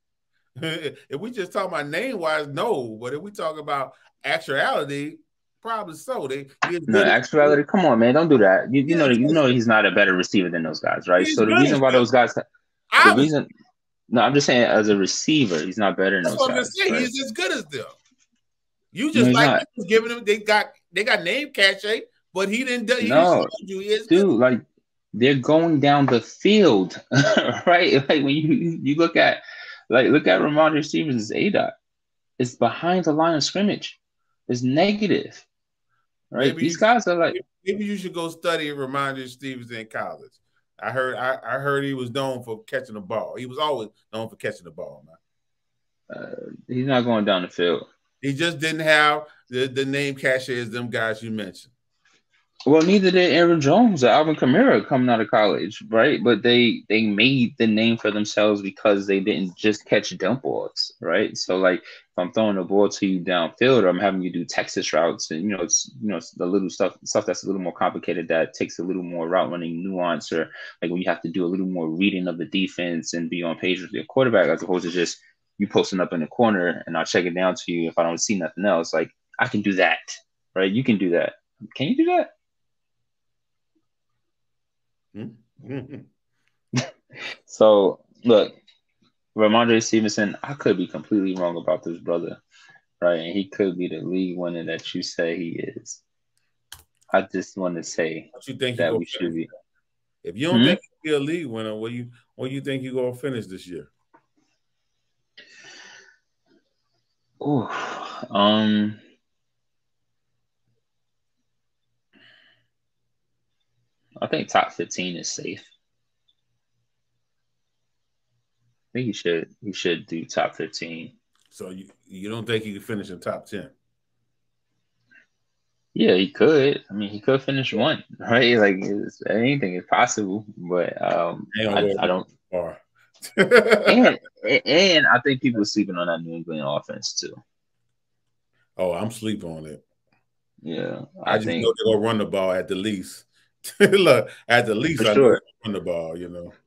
If we just talk about name wise, no. But if we talk about actuality, probably so. Actuality. Come on, man, don't do that. You know he's not a better receiver than those guys, right? So the reason why those guys, no, I'm just saying as a receiver, he's not better than those guys. Right? He's as good as them. You just giving them. They got name cachet, but he didn't. Dude, like they're going down the field, right? Like when you look at Ramondre Stevenson's ADOT, it's behind the line of scrimmage. It's negative. Right? Maybe these guys are like. Maybe you should go study Ramondre Stevenson in college. I heard he was known for catching the ball. He was always known for catching the ball, man. He's not going down the field. He just didn't have the name cachet as them guys you mentioned. Well, neither did Aaron Jones or Alvin Kamara coming out of college, right? But they made the name for themselves because they didn't just catch dump balls, right? So like if I'm throwing a ball to you downfield, or I'm having you do Texas routes, and it's the little stuff that's a little more complicated, that takes a little more route running nuance, or like when you have to do a little more reading of the defense and be on page with your quarterback, as opposed to just you posting up in the corner and I'll check it down to you if I don't see nothing else. Like I can do that, right? You can do that. Can you do that? So look, Ramondre Stevenson, I could be completely wrong about this brother, right? And he could be the league winner that you say he is. I just want to say that we should be. If you don't think he'll be a league winner, what do you think he's gonna finish this year? Oh, I think top 15 is safe. I think he should do top 15. So you don't think he could finish in top 10? Yeah, he could. I mean, he could finish 1, right? Like anything is possible, but I don't. and I think people are sleeping on that New England offense too. Oh, I'm sleeping on it. Yeah, I just know they're gonna run the ball at the least. Look, at the least, for sure. Run the ball.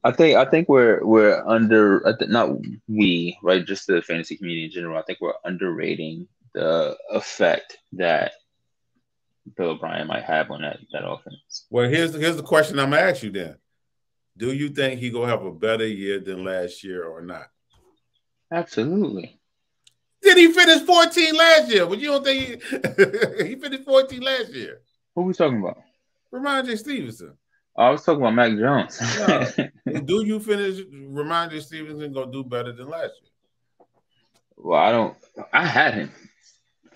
I think we're under. Not we, right? Just the fantasy community in general. I think we're underrating the effect that Bill O'Brien might have on that offense. Well, here's the question I'm gonna ask you then. Do you think he gonna have a better year than last year or not? Absolutely. Did he finish 14 last year? But you don't think he finished 14 last year? Who we talking about? Remind J. Stevenson. Oh, I was talking about Mac Jones. No. Do you finish Remind J. Stevenson gonna do better than last year? Well, I don't. I had him,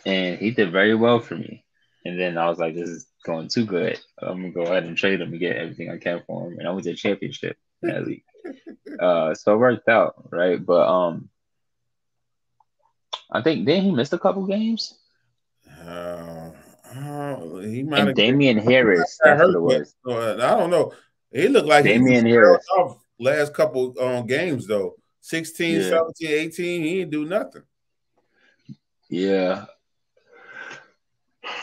and he did very well for me. And then I was like, this is going too good. I'm gonna go ahead and trade him and get everything I can for him. And I was a championship in that league. So it worked out, right? But I think didn't he miss a couple games? Uh, he might And have Damian Harris, got that's what hurt, it but was. I don't know. He looked like he Damian trailed Harris. off last couple games though. 16, Yeah. 17, 18, he didn't do nothing. Yeah.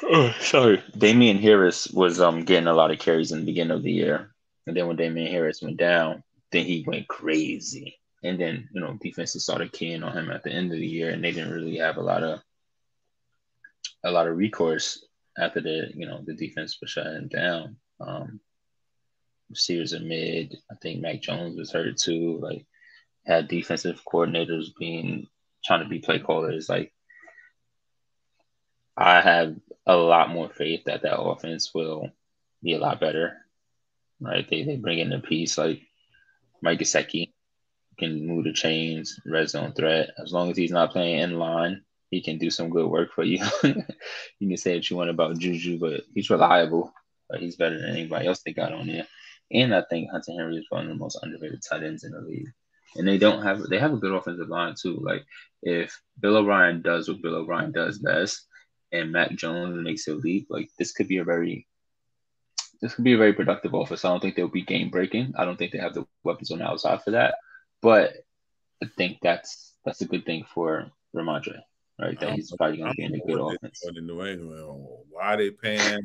Oh, sorry. Damian Harris was getting a lot of carries in the beginning of the year. And then when Damian Harris went down, then he went crazy. And then, defenses started keying on him at the end of the year, and they didn't really have a lot of recourse after the defense was shutting down. Receivers are mid. I think Mac Jones was hurt too. Like, had defensive coordinators trying to be play callers. Like, I have a lot more faith that offense will be a lot better. Right? They bring in a piece like Mike Gesicki, can move the chains, red zone threat. As long as he's not playing in line, he can do some good work for you. You can say what you want about Juju, but he's reliable. He's better than anybody else they got on there. And I think Hunter Henry is one of the most underrated tight ends in the league. And they have a good offensive line too. Like, if Bill O'Brien does what Bill O'Brien does best, and Mac Jones makes a leap, like this could be a very productive offense. I don't think they'll be game breaking. I don't think they have the weapons on the outside for that. But I think that's a good thing for Ramondre, right? That he's probably I going to be don't in a know good what they're offense. doing in New England. Why they paying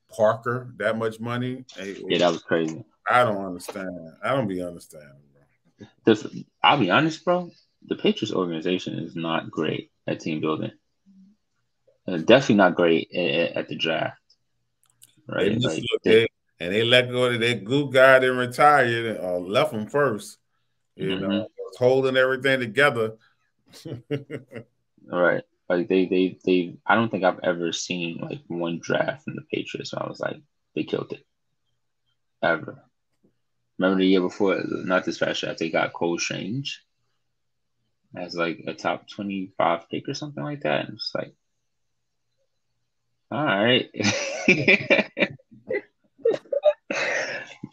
Parker that much money? Yeah, that was crazy. I don't understand. I don't be understanding, bro. I'll be honest, bro. The Patriots organization is not great at team building. Definitely not great at the draft, They right? missed Like, look they let go of that good guy that retired or left him first. mhm, Was holding everything together. right. Like, they. I don't think I've ever seen like one draft from the Patriots where I was like, they killed it ever. Remember the year before, not this past draft, they got Cole Strange as like a top 25 pick or something like that. And it's like, all right.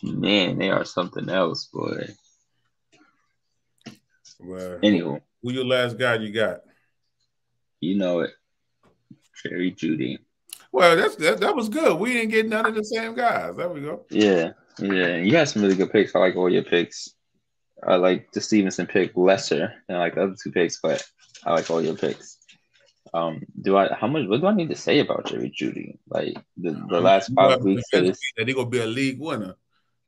Man, they are something else, boy. Well, Anywho, who your last guy you got? you know it. Jerry Judy. Well, that was good. We didn't get none of the same guys. There we go. Yeah. Yeah. You had some really good picks. I like all your picks. I like the Stevenson pick lesser than like the other two picks, but I like all your picks. What do I need to say about Jerry Judy? Like, the I mean, last you have 5 weeks of convinced me this that he's gonna be a league winner.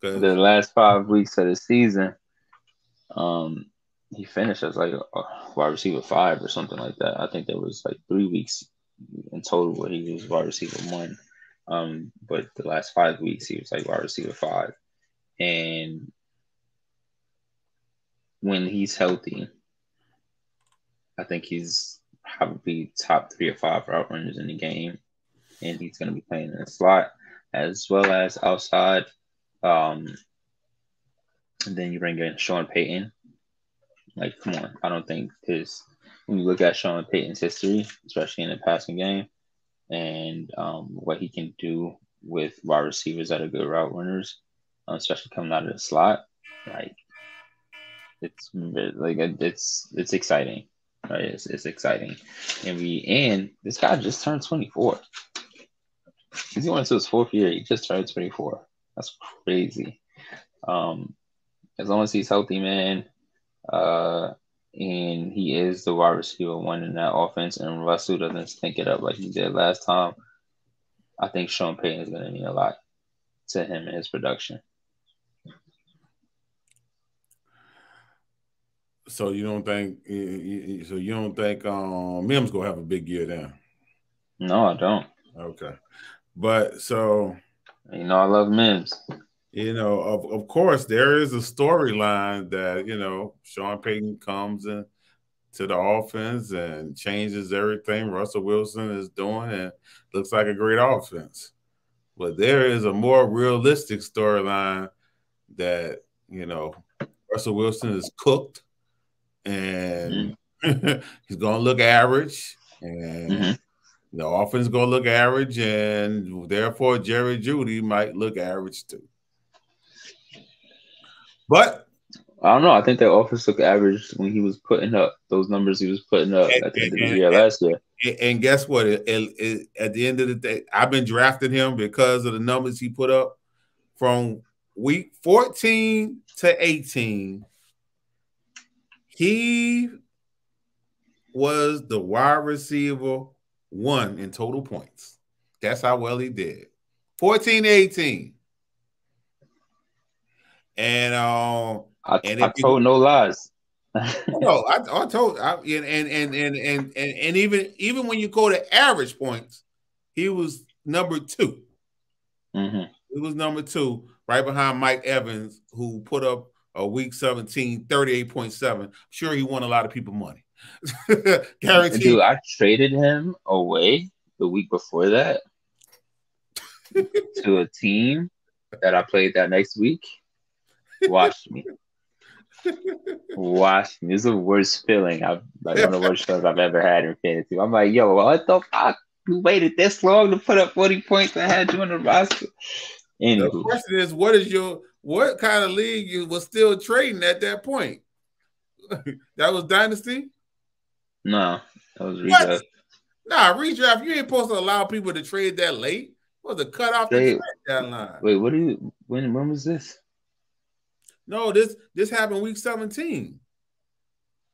the Because last 5 weeks of the season, um, he finished as like a wide receiver 5 or something like that. I think there was like 3 weeks in total where he was wide receiver 1. But the last 5 weeks he was like wide receiver 5. And when he's healthy, I think he's probably top 3 or 5 route runners in the game. And he's going to be playing in the slot as well as outside. Um, and then you bring in Sean Payton. Like, come on. I don't think when you look at Sean Payton's history, especially in the passing game, and what he can do with wide receivers that are good route runners, especially coming out of the slot, like, it's exciting, right? It's exciting, and this guy just turned 24. He's going into his 4th year. He just turned 24. That's crazy. Um, as long as he's healthy, man, and he is the wide receiver 1 in that offense, and Russell doesn't stink it up like he did last time, I think Sean Payton is going to mean a lot to him and his production. so you don't think Mims gonna have a big year then? No, I don't. Okay, but so I love Mims. of course there is a storyline that Sean Payton comes and to the offense and changes everything Russell Wilson is doing, and looks like a great offense. But there is a more realistic storyline that, you know, Russell Wilson is cooked and Mm-hmm. he's going to look average, and Mm-hmm. the offense is going to look average, and therefore Jerry Judy might look average too. But I don't know. I think that offense looked average when he was putting up those numbers he was putting up at the end of the and, year last year. and guess what? At the end of the day, I've been drafting him because of the numbers he put up from week 14 to 18. He was the wide receiver one in total points. That's how well he did. 14 to 18. And I if you told no lies. no, I told and even when you go to average points, he was number two. Mm-hmm. He was number two, right behind Mike Evans, who put up a week 17, 38.7. Sure, he won a lot of people money. Guaranteed. Dude, I traded him away the week before that to a team that I played that next week. Watch me. Watch me. This is the worst feeling. I've like one of the worst feelings I've ever had in fantasy. I'm like, yo, what the fuck? You waited this long to put up 40 points and had you on the roster. The Anywho, question is, what kind of league you was still trading at that point? That was Dynasty? no, that was What? redraft. Nah, redraft. You ain't supposed to allow people to trade that late. Was to cut off the trade Trade. deadline. Wait, what do you? When was this? No, this happened week 17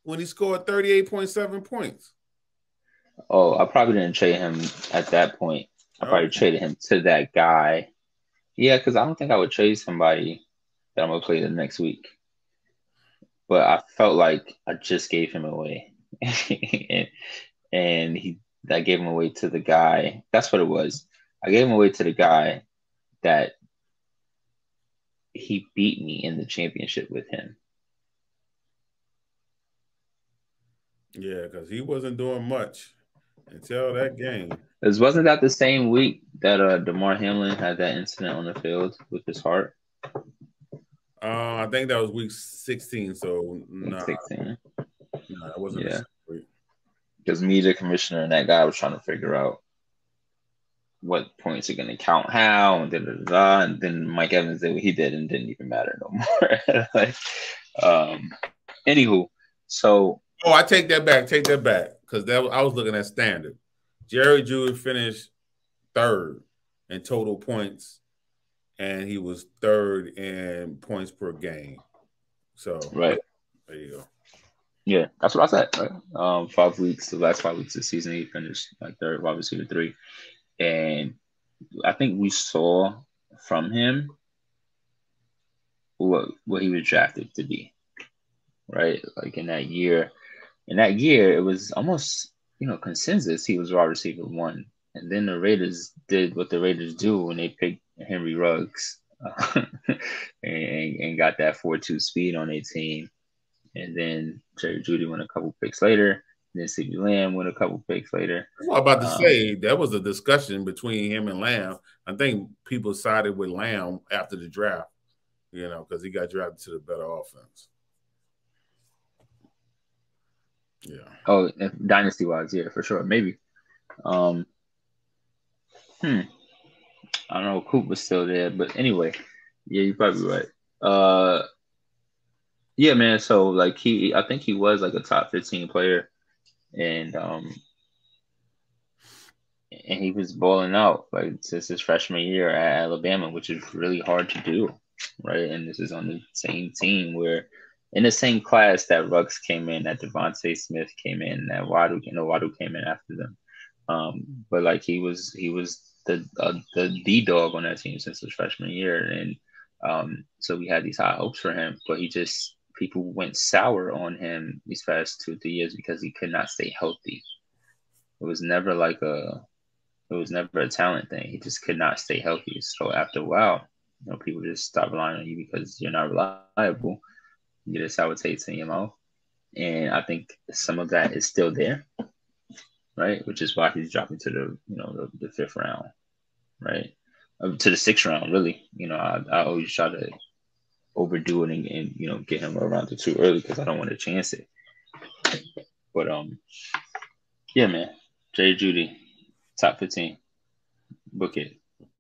when he scored 38.7 points. Oh, I probably didn't trade him at that point. I probably Okay. traded him to that guy. Yeah, because I don't think I would trade somebody that I'm gonna play the next week. But I felt like I just gave him away, and, and I gave him away to the guy. That's what it was. I gave him away to the guy that he beat me in the championship with him. Yeah, because he wasn't doing much until that game. Because wasn't that the same week that Damar Hamlin had that incident on the field with his heart? I think that was week 16. So Week nah, 16. nah, that wasn't the Yeah. same week. Because me, the commissioner, and that guy was trying to figure out what points are going to count how, and da da da. And then Mike Evans did what he did and didn't even matter no more. Like, anywho, so Oh, I take that back. Take that back. Because I was looking at standard. Jerry Judy finished third in total points, and he was third in points per game. So right, there you go. yeah, that's what I said. Right? 5 weeks, the last 5 weeks of the season, he finished like third, wide receiver three, and I think we saw from him what he was drafted to be. Right, like in that year, it was almost consensus he was wide receiver one, and then the Raiders did what the Raiders do when they picked Henry Ruggs and got that 4.2 speed on their team, and then Jerry Judy went a couple picks later, and then CeeDee Lamb went a couple picks later. That's what I'm about to Um, say. That was a discussion between him and Lamb. I think people sided with Lamb after the draft, because he got drafted to the better offense. Yeah. oh, dynasty wise, yeah, for sure, maybe. Um, I don't know. Coop was still there, but anyway, yeah, you're probably right. Uh, Yeah, man. So like I think he was like a top 15 player, and and he was balling out like since his freshman year at Alabama, which is really hard to do, right? And this is on the same team where, in the same class that Ruggs came in, that Devontae Smith came in, that Waddle came in after them. But like he was the dog on that team since his freshman year, and so we had these high hopes for him, but people went sour on him these past 2 3 years because he could not stay healthy. It was never like it was never a talent thing. He just could not stay healthy. So after a while, people just stop relying on you because you're not reliable. You get a sour taste in your mouth. and I think some of that is still there, right? Which is why he's dropping to the fifth round, right? To the sixth round, really. I always try to overdo it and get him around to two early because I don't want to chance it. But yeah, man, Jay Judy, top 15, book it.